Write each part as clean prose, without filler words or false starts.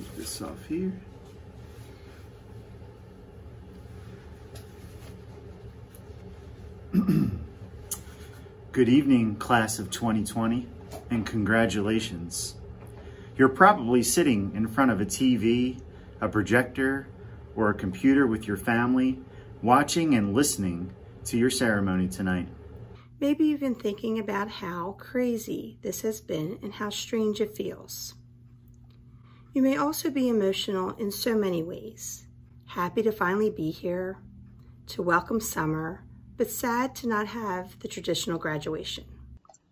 Take this off here. Good evening, class of 2020, and congratulations. You're probably sitting in front of a TV, a projector, or a computer with your family, watching and listening to your ceremony tonight. Maybe you've been thinking about how crazy this has been and how strange it feels. You may also be emotional in so many ways. Happy to finally be here, to welcome summer, but sad to not have the traditional graduation.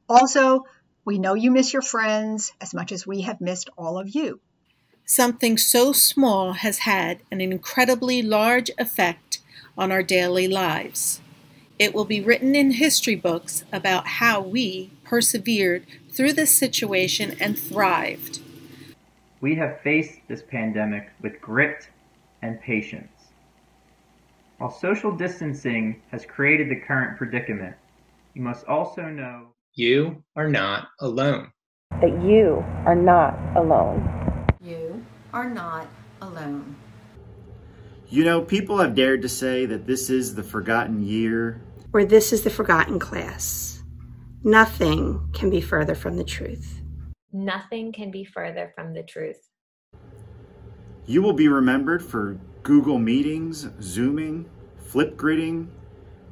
Also, we know you miss your friends as much as we have missed all of you. Something so small has had an incredibly large effect on our daily lives. It will be written in history books about how we persevered through this situation and thrived. We have faced this pandemic with grit and patience. While social distancing has created the current predicament, you must also know you are not alone. That you are not alone. You are not alone. You know, people have dared to say that this is the forgotten year, or this is the forgotten class. Nothing can be further from the truth. Nothing can be further from the truth. You will be remembered for Google Meetings, Zooming, Flipgridding,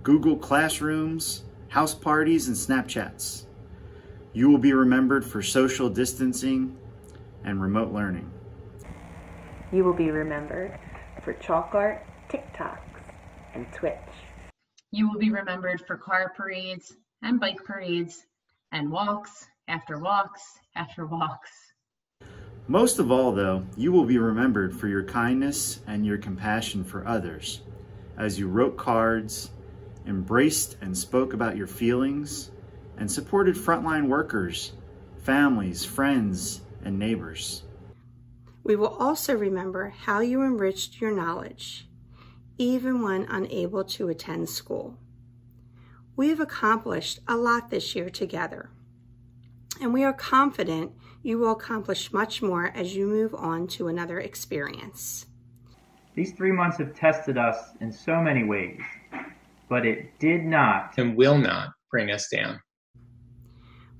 Google Classrooms, house parties, and Snapchats. You will be remembered for social distancing and remote learning. You will be remembered for chalk art, TikToks, and Twitch. You will be remembered for car parades and bike parades and walks after walks after walks. Most of all, though, you will be remembered for your kindness and your compassion for others, as you wrote cards, embraced and spoke about your feelings, and supported frontline workers, families, friends, and neighbors. We will also remember how you enriched your knowledge, even when unable to attend school. We have accomplished a lot this year together, and we are confident you will accomplish much more as you move on to another experience. These 3 months have tested us in so many ways, but it did not and will not bring us down.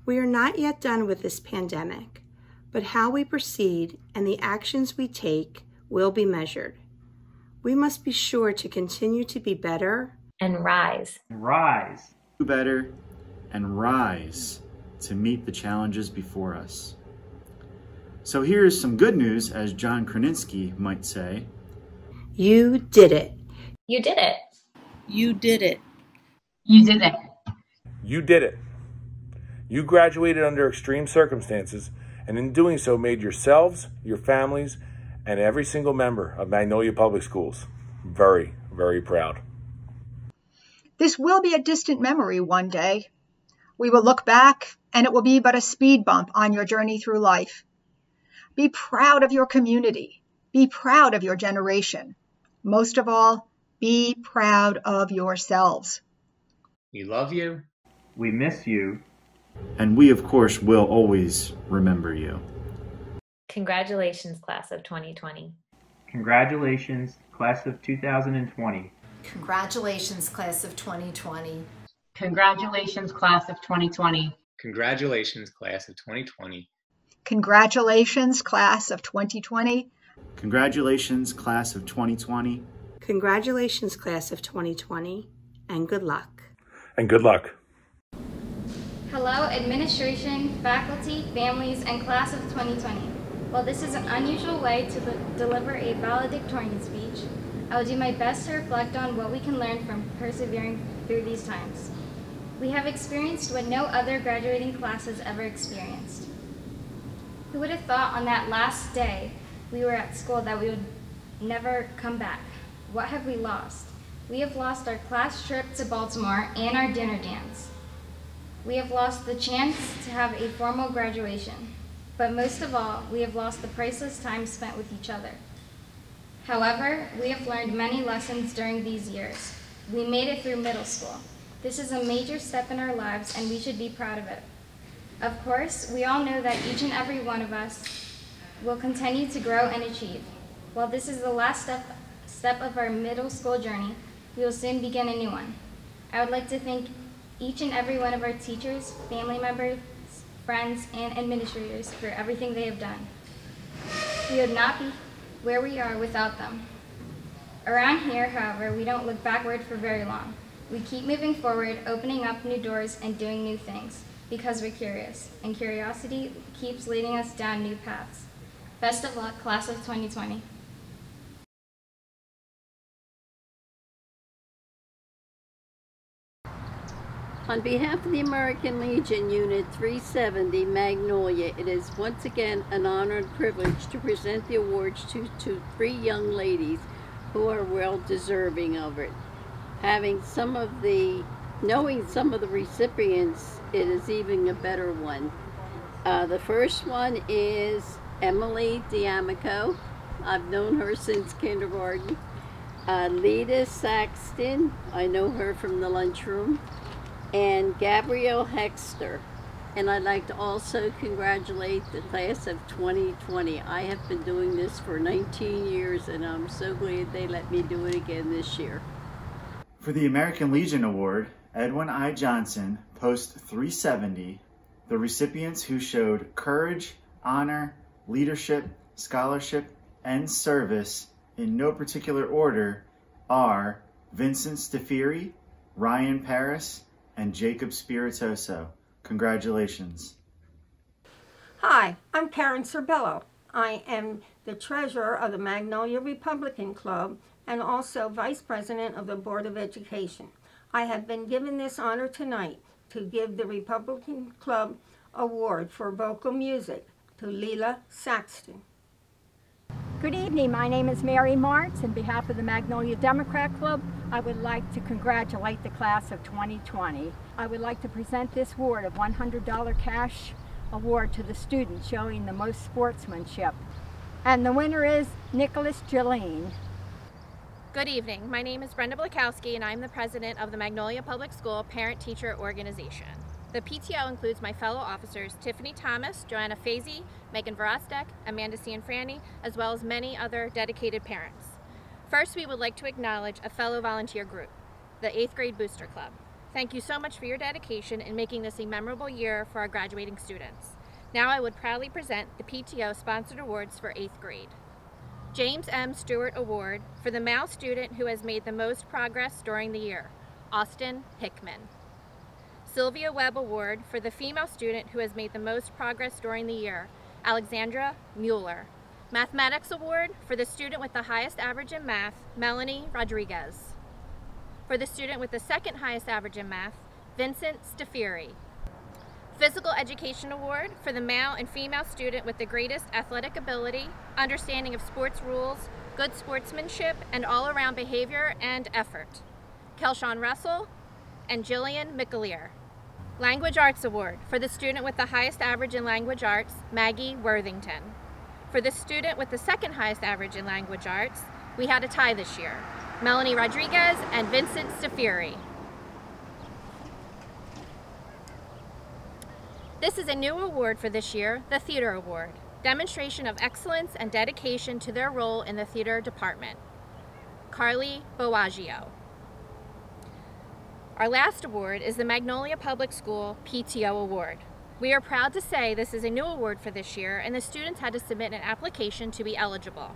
We are not yet done with this pandemic, but how we proceed and the actions we take will be measured. We must be sure to continue to be better and rise. Rise. Do better and rise to meet the challenges before us. So here is some good news, as John Krasinski might say. You did it. You did it. You did it. You did it. You did it. You graduated under extreme circumstances, and in doing so made yourselves, your families, and every single member of Magnolia Public Schools very, very proud. This will be a distant memory one day. We will look back, and it will be but a speed bump on your journey through life. Be proud of your community. Be proud of your generation. Most of all, be proud of yourselves. We love you. We miss you. And we, of course, will always remember you. Congratulations, class of 2020. Congratulations, class of 2020. Congratulations, class of 2020. Congratulations, class of 2020. Congratulations, class of 2020. Congratulations, class of 2020. Congratulations, class of 2020. Congratulations, class of 2020, and good luck. And good luck. Hello, administration, faculty, families, and class of 2020. While this is an unusual way to deliver a valedictorian speech, I will do my best to reflect on what we can learn from persevering through these times. We have experienced what no other graduating class has ever experienced. Who would have thought on that last day we were at school that we would never come back? What have we lost? We have lost our class trip to Baltimore and our dinner dance. We have lost the chance to have a formal graduation. But most of all, we have lost the priceless time spent with each other. However, we have learned many lessons during these years. We made it through middle school. This is a major step in our lives, and we should be proud of it. Of course, we all know that each and every one of us will continue to grow and achieve. While this is the last step of our middle school journey, we will soon begin a new one. I would like to thank each and every one of our teachers, family members, friends, and administrators for everything they have done. We would not be where we are without them. Around here, however, we don't look backward for very long. We keep moving forward, opening up new doors and doing new things because we're curious, and curiosity keeps leading us down new paths. Best of luck, class of 2020. On behalf of the American Legion Unit 370 Magnolia, it is once again an honor and privilege to present the awards to three young ladies who are well deserving of it. Knowing some of the recipients, it is even a better one. The first one is Emily D'Amico. I've known her since kindergarten. Lita Saxton, I know her from the lunchroom. And Gabrielle Hexter. And I'd like to also congratulate the class of 2020. I have been doing this for 19 years and I'm so glad they let me do it again this year. For the American Legion Award, Edwin I. Johnson, Post 370, the recipients who showed courage, honor, leadership, scholarship, and service in no particular order are Vincent Stafiri, Ryan Paris, and Jacob Spiritoso. Congratulations. Hi, I'm Karen Cerbello. I am the treasurer of the Magnolia Republican Club and also vice president of the Board of Education. I have been given this honor tonight to give the Republican Club Award for vocal music to Lila Saxton. Good evening, my name is Mary Martz. On behalf of the Magnolia Democrat Club, I would like to congratulate the class of 2020. I would like to present this award of $100 cash award to the student showing the most sportsmanship. And the winner is Nicholas Jolene. Good evening, my name is Brenda Blakowski and I'm the president of the Magnolia Public School Parent-Teacher Organization. The PTO includes my fellow officers Tiffany Thomas, Joanna Fazy, Megan Verostek, Amanda Cianfrani, as well as many other dedicated parents. First, we would like to acknowledge a fellow volunteer group, the 8th Grade Booster Club. Thank you so much for your dedication in making this a memorable year for our graduating students. Now I would proudly present the PTO sponsored awards for 8th grade. James M. Stewart Award for the male student who has made the most progress during the year, Austin Hickman. Sylvia Webb Award for the female student who has made the most progress during the year, Alexandra Mueller. Mathematics Award for the student with the highest average in math, Melanie Rodriguez. For the student with the second highest average in math, Vincent Stafiri. Physical Education Award for the male and female student with the greatest athletic ability, understanding of sports rules, good sportsmanship, and all-around behavior and effort, Kelshawn Russell and Jillian McAleer. Language Arts Award for the student with the highest average in language arts, Maggie Worthington. For the student with the second highest average in language arts, we had a tie this year, Melanie Rodriguez and Vincent Stafiri. This is a new award for this year, the Theater Award, demonstration of excellence and dedication to their role in the theater department, Carly Boaggio. Our last award is the Magnolia Public School PTO Award. We are proud to say this is a new award for this year and the students had to submit an application to be eligible.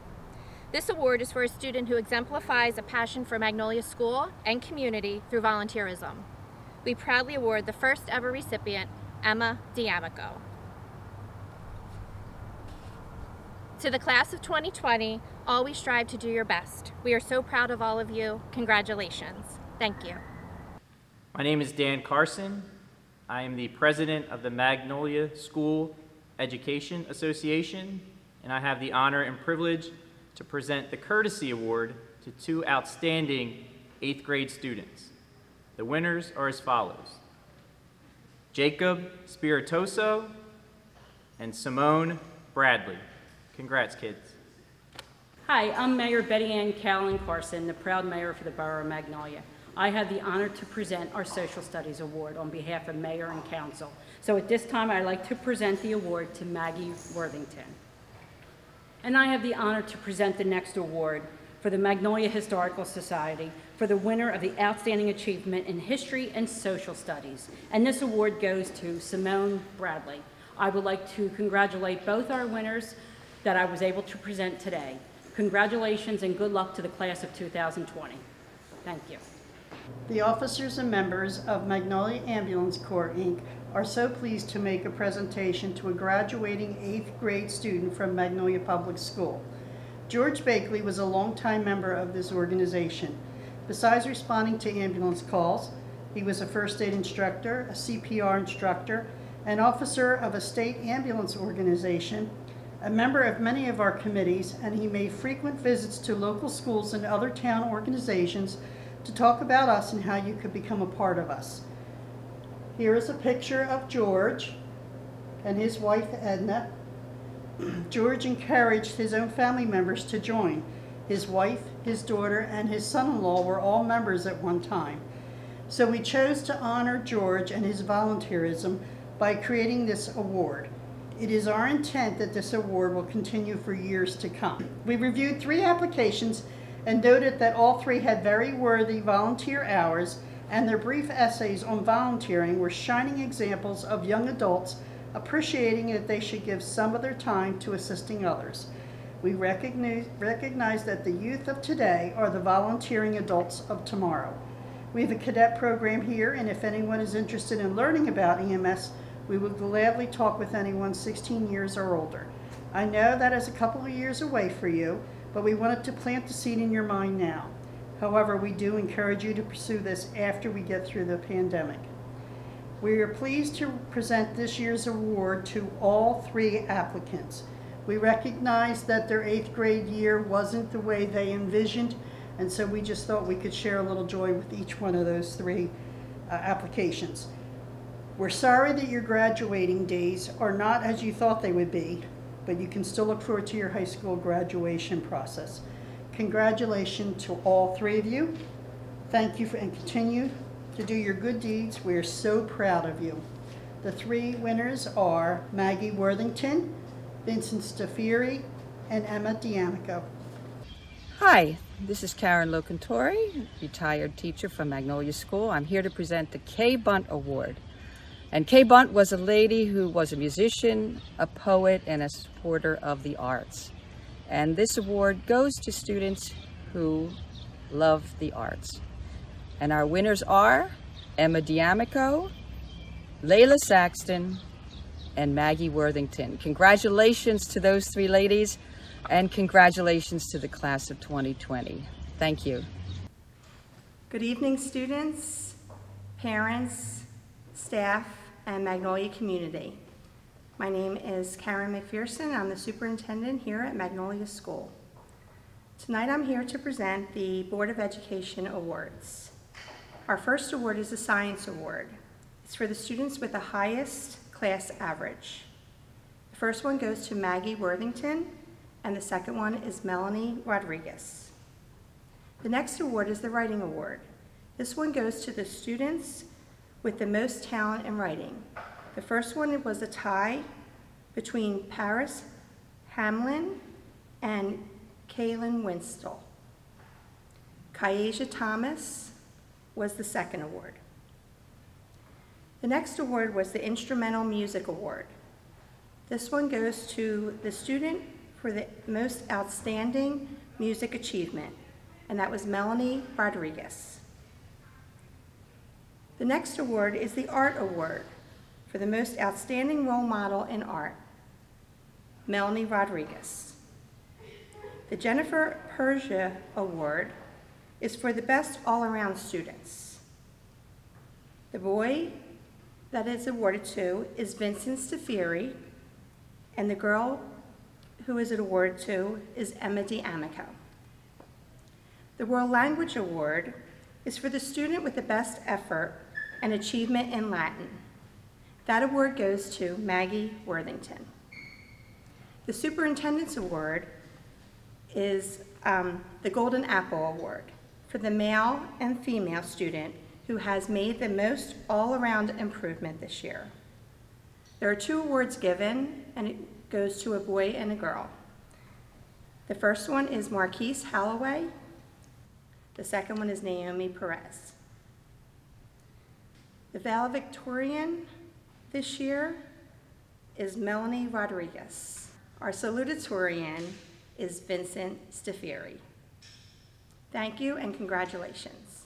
This award is for a student who exemplifies a passion for Magnolia School and community through volunteerism. We proudly award the first ever recipient, Emma D'Amico. To the class of 2020, always strive to do your best. We are so proud of all of you. Congratulations. Thank you. My name is Dan Carson. I am the president of the Magnolia School Education Association, and I have the honor and privilege to present the Courtesy Award to two outstanding 8th grade students. The winners are as follows: Jacob Spiritoso and Simone Bradley. Congrats, kids. Hi, I'm Mayor Betty Ann Callan Carson, the proud mayor for the Borough of Magnolia. I have the honor to present our Social Studies Award on behalf of Mayor and Council. So at this time, I'd like to present the award to Maggie Worthington. And I have the honor to present the next award for the Magnolia Historical Society for the winner of the Outstanding Achievement in History and Social Studies. And this award goes to Simone Bradley. I would like to congratulate both our winners that I was able to present today. Congratulations and good luck to the class of 2020. Thank you. The officers and members of Magnolia Ambulance Corps, Inc. are so pleased to make a presentation to a graduating 8th grade student from Magnolia Public School. George Bakley was a longtime member of this organization. Besides responding to ambulance calls, he was a first aid instructor, a CPR instructor, an officer of a state ambulance organization, a member of many of our committees, and he made frequent visits to local schools and other town organizations to talk about us and how you could become a part of us. Here is a picture of George and his wife Edna. George encouraged his own family members to join. His wife, his daughter, and his son-in-law were all members at one time. So we chose to honor George and his volunteerism by creating this award. It is our intent that this award will continue for years to come. We reviewed 3 applications and noted that all 3 had very worthy volunteer hours, and their brief essays on volunteering were shining examples of young adults appreciating that they should give some of their time to assisting others. We recognize that the youth of today are the volunteering adults of tomorrow. We have a cadet program here, and if anyone is interested in learning about EMS, we will gladly talk with anyone 16 years or older. I know that is a couple of years away for you, but we wanted to plant the seed in your mind now. However, we do encourage you to pursue this after we get through the pandemic. We are pleased to present this year's award to all 3 applicants. We recognize that their 8th grade year wasn't the way they envisioned, and so we just thought we could share a little joy with each one of those 3 applications. We're sorry that your graduating days are not as you thought they would be, but you can still look forward to your high school graduation process. Congratulations to all 3 of you. Thank you and continue to do your good deeds. We are so proud of you. The 3 winners are Maggie Worthington, Vincent Staffieri, and Emma D'Amico. Hi, this is Karen Locantori, retired teacher from Magnolia School. I'm here to present the Kay Bunt Award. And Kay Bunt was a lady who was a musician, a poet, and a supporter of the arts. And this award goes to students who love the arts. And our winners are Emma D'Amico, Layla Saxton, and Maggie Worthington. Congratulations to those 3 ladies, and congratulations to the class of 2020. Thank you. Good evening, students, parents, staff, and Magnolia community. My name is Karen McPherson. I'm the superintendent here at Magnolia School. Tonight I'm here to present the Board of Education Awards. Our first award is the Science Award. It's for the students with the highest class average. The first one goes to Maggie Worthington, and the second one is Melanie Rodriguez. The next award is the Writing Award. This one goes to the students with the most talent in writing. The first one was a tie between Paris Hamlin and Kaylin Winstel. Kyasia Thomas was the second award. The next award was the Instrumental Music Award. This one goes to the student for the most outstanding music achievement, and that was Melanie Rodriguez. The next award is the Art Award for the most outstanding role model in art, Melanie Rodriguez. The Jennifer Persia Award is for the best all-around students. The boy that is awarded to is Vincent Staffieri, and the girl who is awarded to is Emma D'Amico. The World Language Award is for the student with the best effort and achievement in Latin. That award goes to Maggie Worthington. The Superintendent's Award is the Golden Apple Award for the male and female student who has made the most all-around improvement this year. There are 2 awards given, and it goes to a boy and a girl. The first one is Marquise Holloway. The second one is Naomi Perez. The valedictorian this year is Melanie Rodriguez. Our salutatorian is Vincent Staffieri. Thank you and congratulations.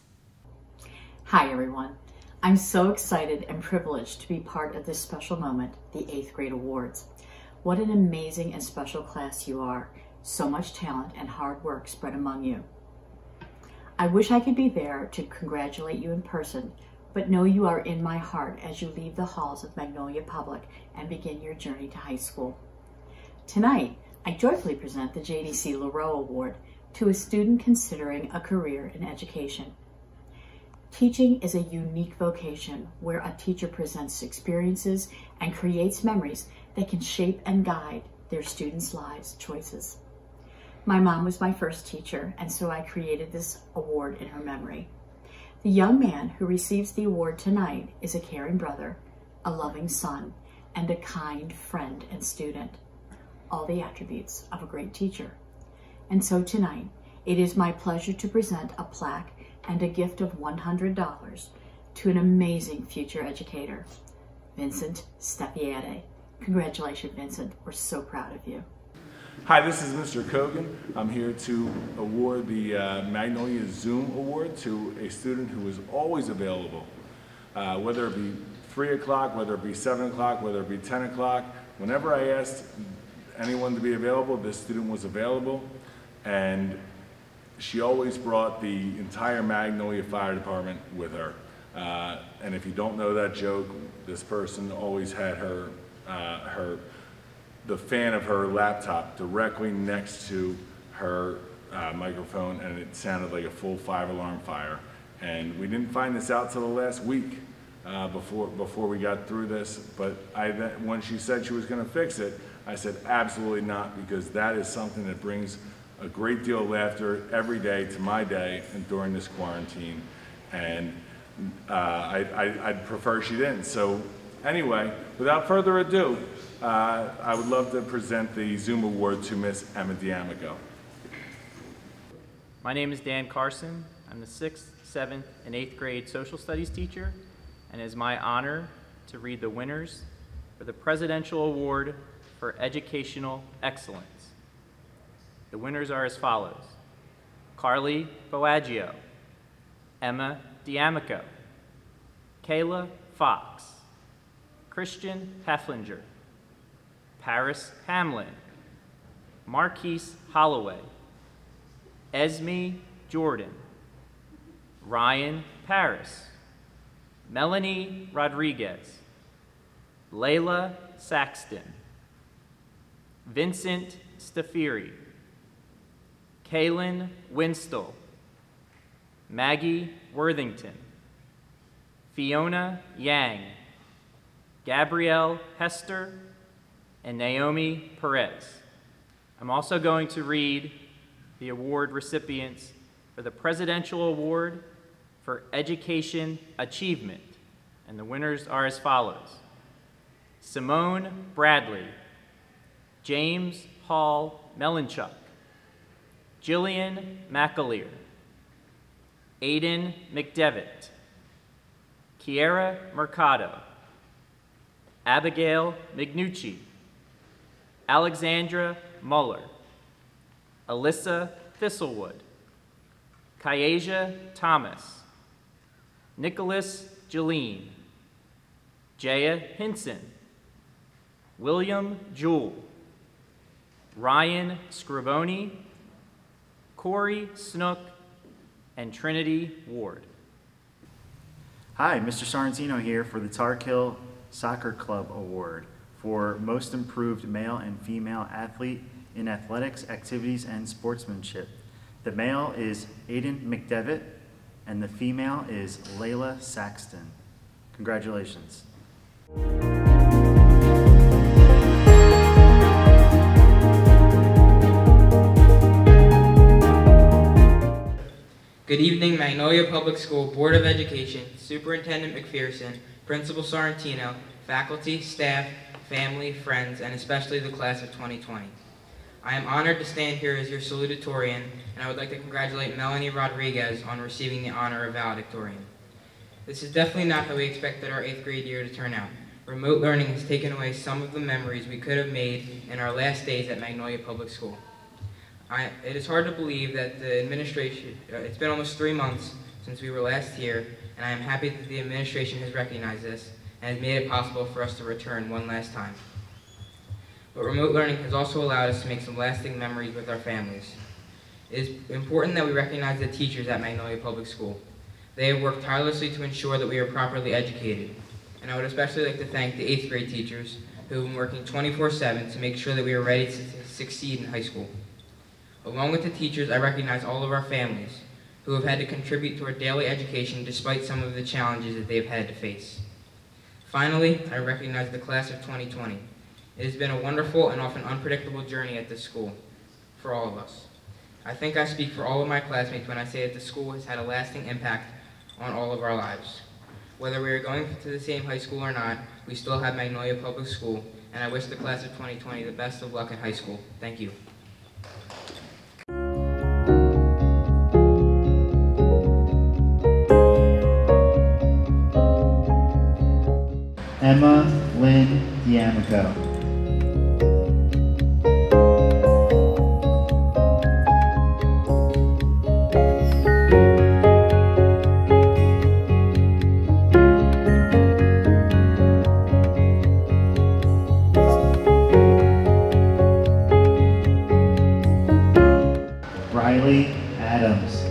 Hi everyone. I'm so excited and privileged to be part of this special moment, the 8th grade awards. What an amazing and special class you are. So much talent and hard work spread among you. I wish I could be there to congratulate you in person, but know you are in my heart as you leave the halls of Magnolia Public and begin your journey to high school. Tonight, I joyfully present the JDC LaRoe Award to a student considering a career in education. Teaching is a unique vocation where a teacher presents experiences and creates memories that can shape and guide their students' lives choices. My mom was my first teacher, and so I created this award in her memory. The young man who receives the award tonight is a caring brother, a loving son, and a kind friend and student. All the attributes of a great teacher. And so tonight, it is my pleasure to present a plaque and a gift of $100 to an amazing future educator, Vincent Staffieri. Congratulations, Vincent. We're so proud of you. Hi, this is Mr. Kogan. I'm here to award the Magnolia Zoom Award to a student who is always available, whether it be 3 o'clock, whether it be 7 o'clock, whether it be 10 o'clock. Whenever I asked anyone to be available, this student was available, and she always brought the entire Magnolia Fire Department with her. And if you don't know that joke, this person always had the fan of her laptop directly next to her microphone, and it sounded like a full 5-alarm fire. And we didn't find this out till the last week before we got through this, but when she said she was going to fix it, I said absolutely not, because that is something that brings a great deal of laughter every day to my day and during this quarantine, and I'd prefer she didn't. So anyway, without further ado, I would love to present the Zoom Award to Miss Emma D'Amico. My name is Dan Carson. I'm the 6th, 7th, and 8th grade social studies teacher, and it is my honor to read the winners for the Presidential Award for Educational Excellence. The winners are as follows: Carly Boaggio, Emma D'Amico, Kayla Fox, Christian Hefflinger, Paris Hamlin, Marquise Holloway, Esme Jordan, Ryan Paris, Melanie Rodriguez, Layla Saxton, Vincent Staffieri, Kaylin Winstall, Maggie Worthington, Fiona Yang, Gabrielle Hester, and Naomi Perez. I'm also going to read the award recipients for the Presidential Award for Education Achievement, and the winners are as follows: Simone Bradley, James Paul Melanchuk, Jillian McAleer, Aiden McDevitt, Kiera Mercado, Abigail Mignucci, Alexandra Muller, Alyssa Thistlewood, Kyasia Thomas, Nicholas Jeline, Jaya Hinson, William Jewell, Ryan Scriboni, Corey Snook, and Trinity Ward. Hi, Mr. Sorrentino here for the Tar Heel Soccer Club Award for Most Improved Male and Female Athlete in Athletics, Activities, and Sportsmanship. The male is Aiden McDevitt, and the female is Layla Saxton. Congratulations. Good evening, Magnolia Public School Board of Education, Superintendent McPherson, Principal Sorrentino, faculty, staff, family, friends, and especially the class of 2020. I am honored to stand here as your salutatorian, and I would like to congratulate Melanie Rodriguez on receiving the honor of valedictorian. This is definitely not how we expected our 8th grade year to turn out. Remote learning has taken away some of the memories we could have made in our last days at Magnolia Public School. It is hard to believe that the administration, it's been almost 3 months since we were last here, and I am happy that the administration has recognized this and has made it possible for us to return one last time. But remote learning has also allowed us to make some lasting memories with our families. It is important that we recognize the teachers at Magnolia Public School. They have worked tirelessly to ensure that we are properly educated. And I would especially like to thank the 8th grade teachers who have been working 24/7 to make sure that we are ready to succeed in high school. Along with the teachers, I recognize all of our families who have had to contribute to our daily education despite some of the challenges that they have had to face. Finally, I recognize the class of 2020. It has been a wonderful and often unpredictable journey at this school for all of us. I think I speak for all of my classmates when I say that the school has had a lasting impact on all of our lives. Whether we are going to the same high school or not, we still have Magnolia Public School, and I wish the class of 2020 the best of luck in high school. Thank you. Emma Lynn D'Amico. Riley Adams.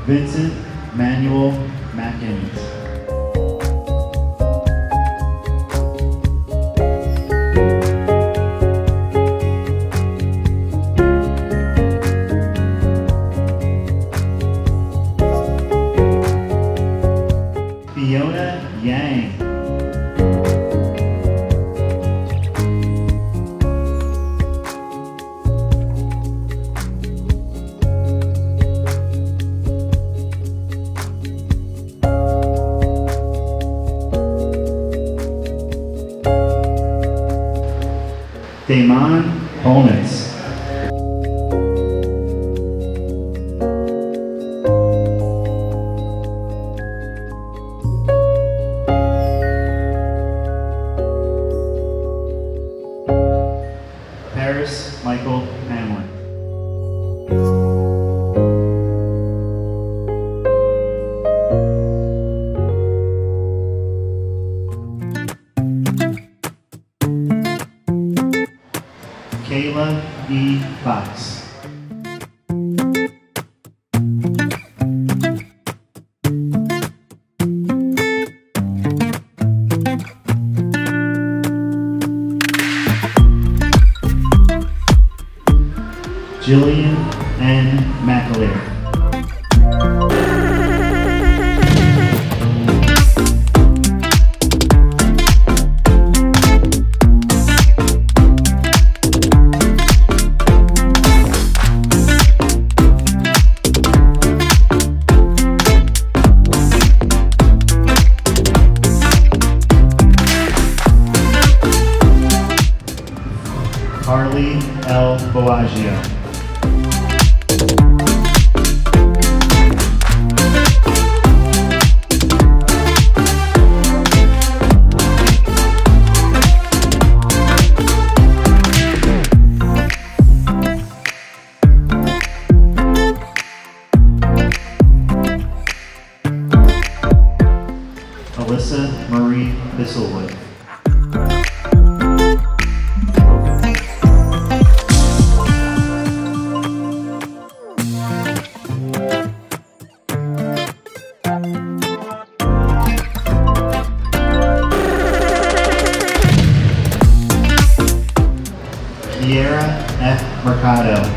Vincent Manuel Mackins. Fiona Yang. Damon Holnitz. Paris Michael Hamlin. Kayla E. Fox. Jillian N. McAleer. Harley L. Boaggio. Alyssa Marie Thistlewood. Sierra F. Mercado.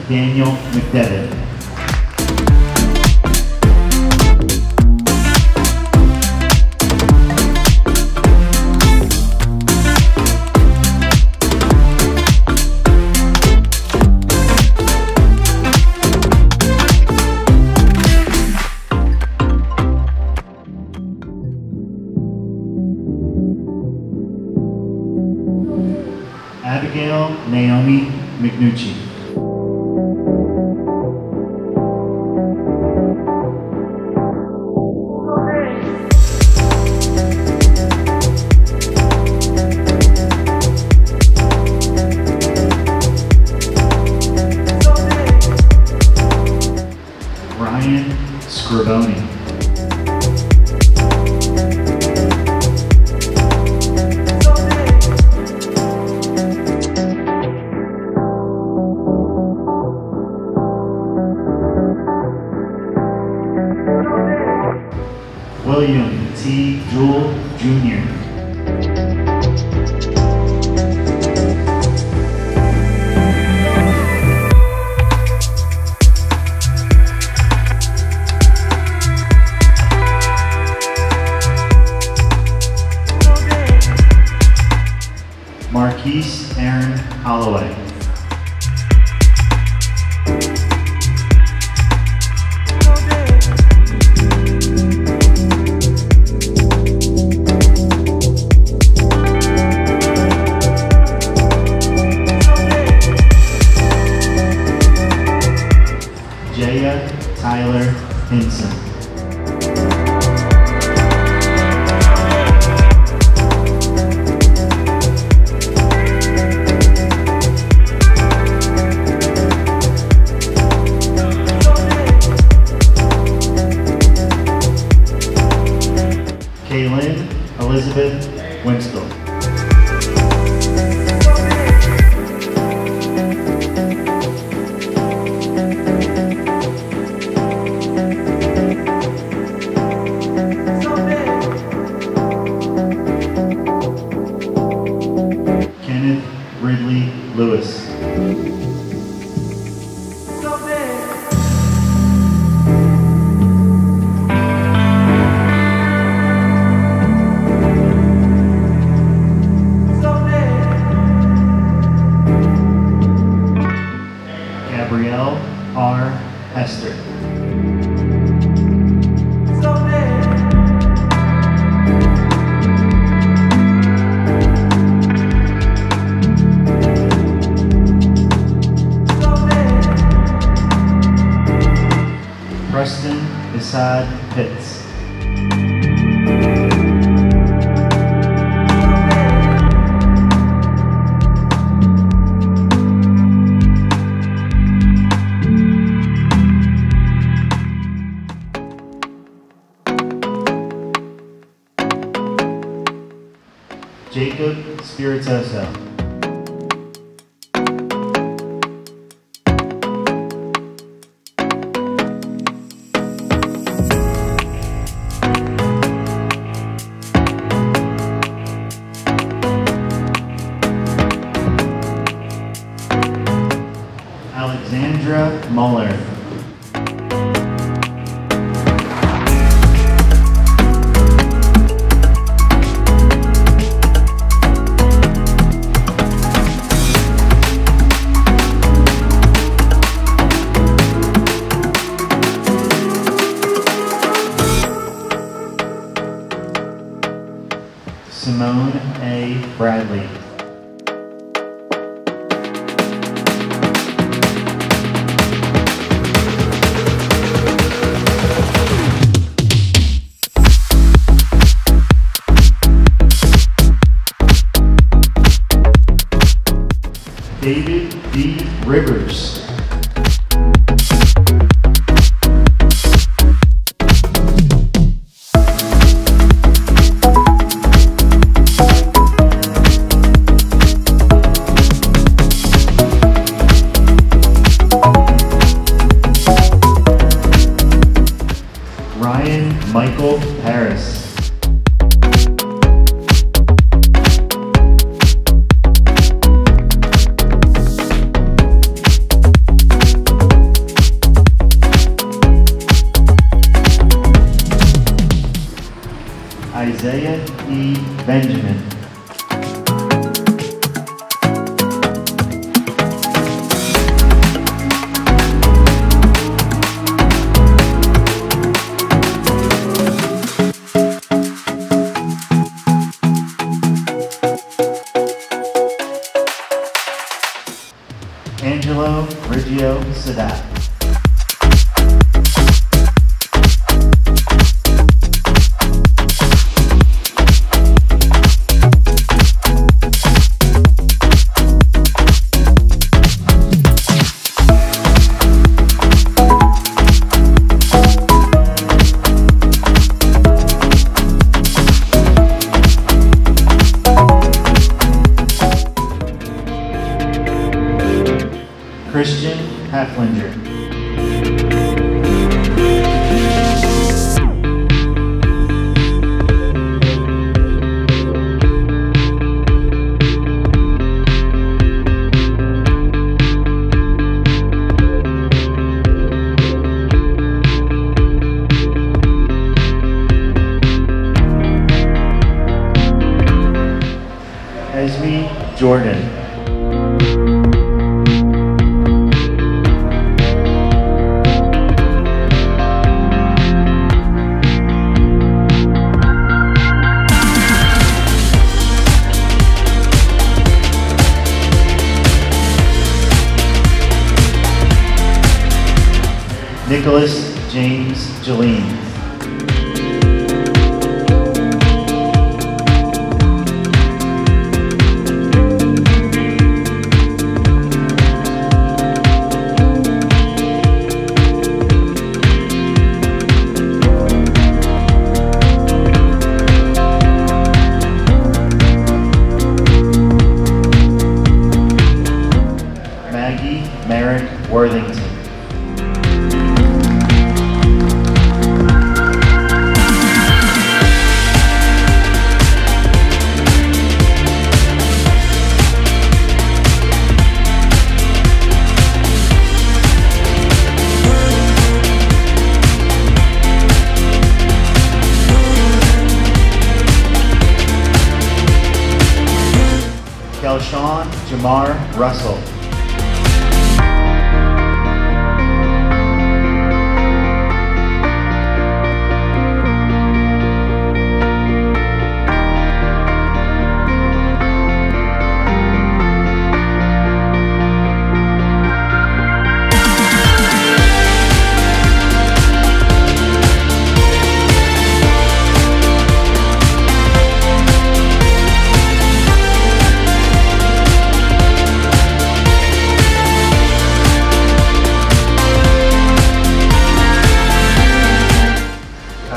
Daniel McDevitt. Abigail Naomi McNucci. Ryan Scriboni. William T. Jewell, Jr. Marquise Aaron Holloway. Jaya Tyler Hinson. Kaylin Elizabeth Winston. Kenneth Ridley Lewis. Gabrielle R. Hester. Preston Isad Pitts. Jacob Spiritoso. Alexandra Muller. Simone A. Bradley. David D. Rivers. Ryan Michael Harris. Benjamin. Angelo Riggio Sadat. Christian Haflinger. Esme Jordan. Nicholas James Jeline. Maggie Merrick Worthington. Kelshawn Jamar Russell.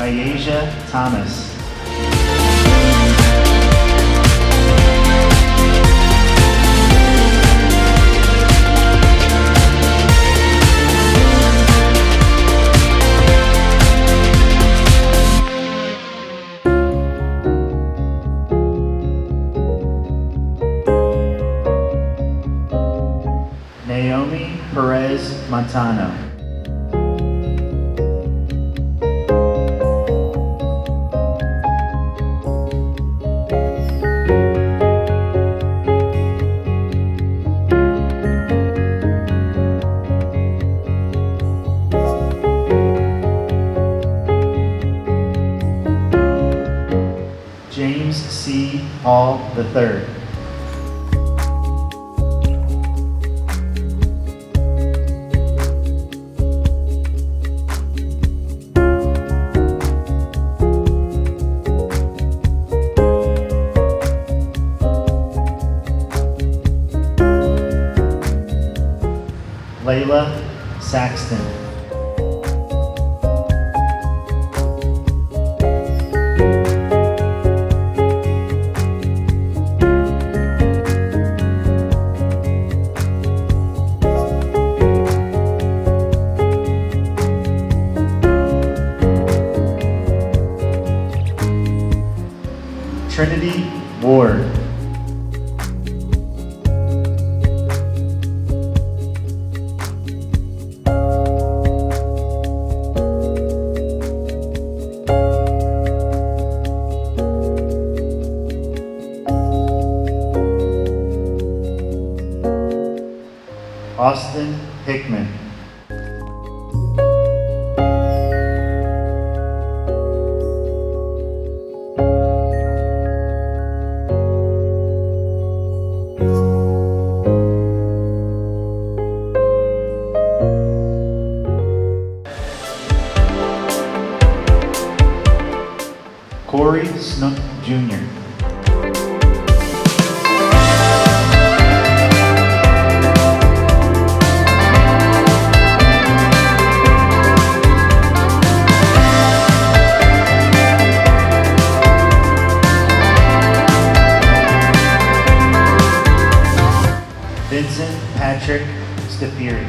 Asia Thomas. Naomi Perez Montano. James C. Hall III. Layla Saxton. Trinity Ward. Austin Hickman. Corey Snook Jr. Vincent Patrick Stafiri.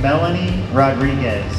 Melanie Rodriguez.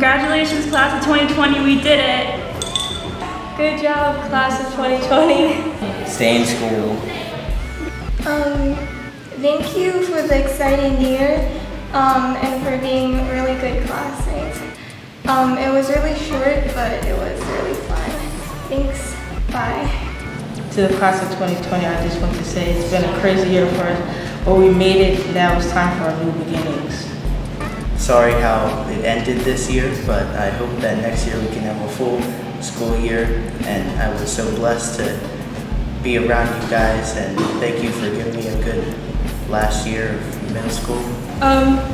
Congratulations, class of 2020, we did it. Good job, class of 2020. Stay in school. Thank you for the exciting year and for being really good classmates. It was really short, but it was really fun. Thanks. Bye. To the class of 2020, I just want to say it's been a crazy year for us, but we made it. Now it's time for our new beginnings. Sorry how it ended this year, but I hope that next year we can have a full school year, and I was so blessed to be around you guys, and thank you for giving me a good last year of middle school.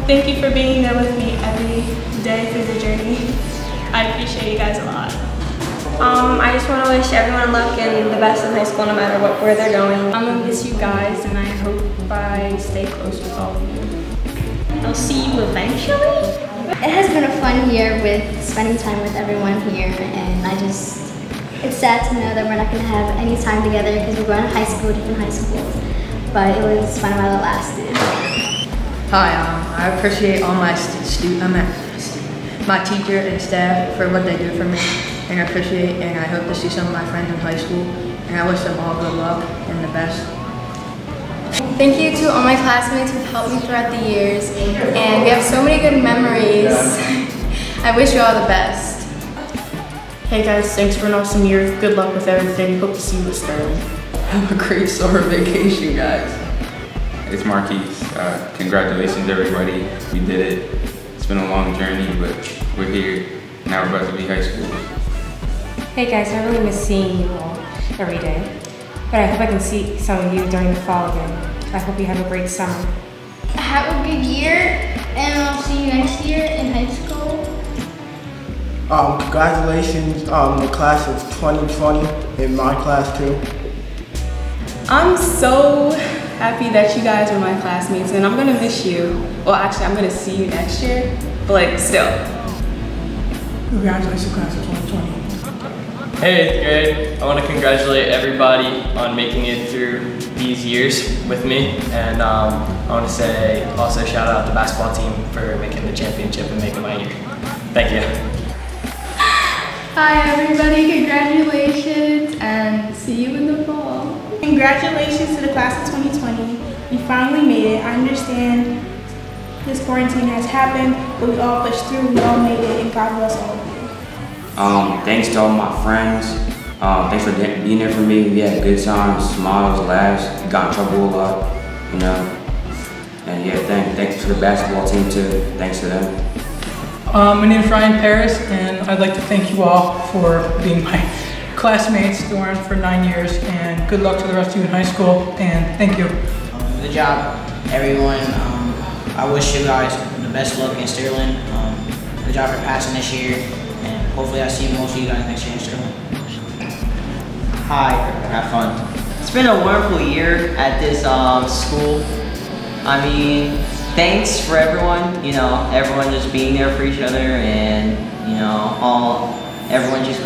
Thank you for being there with me every day through the journey. I appreciate you guys a lot. I just want to wish everyone luck and the best in high school no matter where they're going. I'm going to miss you guys, and I hope I stay close with all of you. I'll see you eventually. It has been a fun year with spending time with everyone here, and it's sad to know that we're not going to have any time together because we're going to high school, different high schools, but it was fun while it lasted. Hi, I appreciate all my teacher and staff for what they do for me, and I hope to see some of my friends in high school, and I wish them all good luck and the best. Thank you to all my classmates who've helped me throughout the years, and we have so many good memories. I wish you all the best. Hey guys, thanks for an awesome year. Good luck with everything. Hope to see you at Sterling. Have a great summer vacation, guys. It's Marquise. Congratulations, everybody. We did it. It's been a long journey, but we're here. Now we're about to be high school. Hey guys, I really miss seeing you all every day. But I hope I can see some of you during the fall again. I hope you have a great summer. Have a good year, and I'll see you next year in high school. Congratulations, the class of 2020, in my class too. I'm so happy that you guys are my classmates, and I'm gonna miss you. Well, actually, I'm gonna see you next year, but like, still. Congratulations, class of 2020. Hey, 8th grade. I want to congratulate everybody on making it through these years with me, and I want to also shout out the basketball team for making the championship and making my year. Thank you. Hi everybody, congratulations, and see you in the fall. Congratulations to the class of 2020. We finally made it. I understand this quarantine has happened, but we all pushed through, we all made it, and God bless all of you. Thanks to all my friends. Thanks for being there for me. We had good times, smiles, laughs, got in trouble a lot, you know. And yeah, thanks to the basketball team too. Thanks to them. My name is Ryan Paris, and I'd like to thank you all for being my classmates for 9 years, and good luck to the rest of you in high school, and thank you. Good job, everyone. I wish you guys the best luck in Sterling. Good job for passing this year, and hopefully I see most of you guys next year in Sterling. Hi, have fun. It's been a wonderful year at this school. I mean, thanks for everyone, everyone just being there for each other, and, everyone just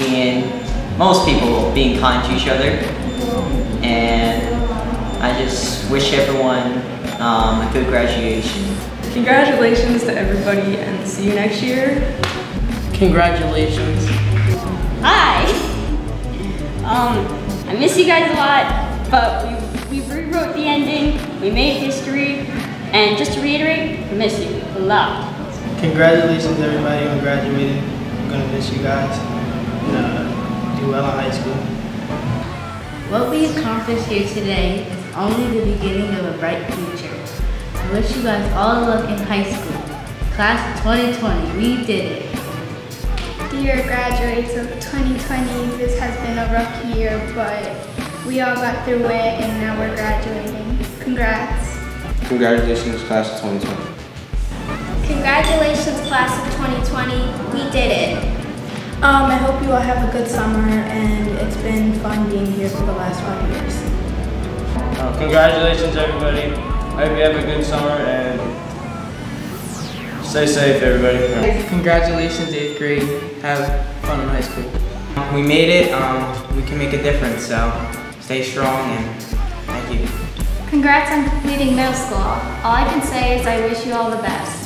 most people being kind to each other. And I just wish everyone a good graduation. Congratulations to everybody, and see you next year. Congratulations. Hi. I miss you guys a lot, but we rewrote the ending, we made history, and just to reiterate, I miss you a lot. Congratulations everybody on graduating. I'm gonna miss you guys. And, do well in high school. What we accomplished here today is only the beginning of a bright future. I wish you guys all luck in high school. Class of 2020, we did it. Dear graduates of 2020, this has been a rough year, but we all got through it, and now we're graduating. Congrats. Congratulations, class of 2020. Congratulations, class of 2020. We did it. I hope you all have a good summer, and it's been fun being here for the last 5 years. Congratulations, everybody. I hope you have a good summer, and stay safe, everybody. Congratulations, 8th grade. Have fun in high school. We made it. We can make a difference, so stay strong, and thank you. Congrats on completing middle school. All I can say is I wish you all the best.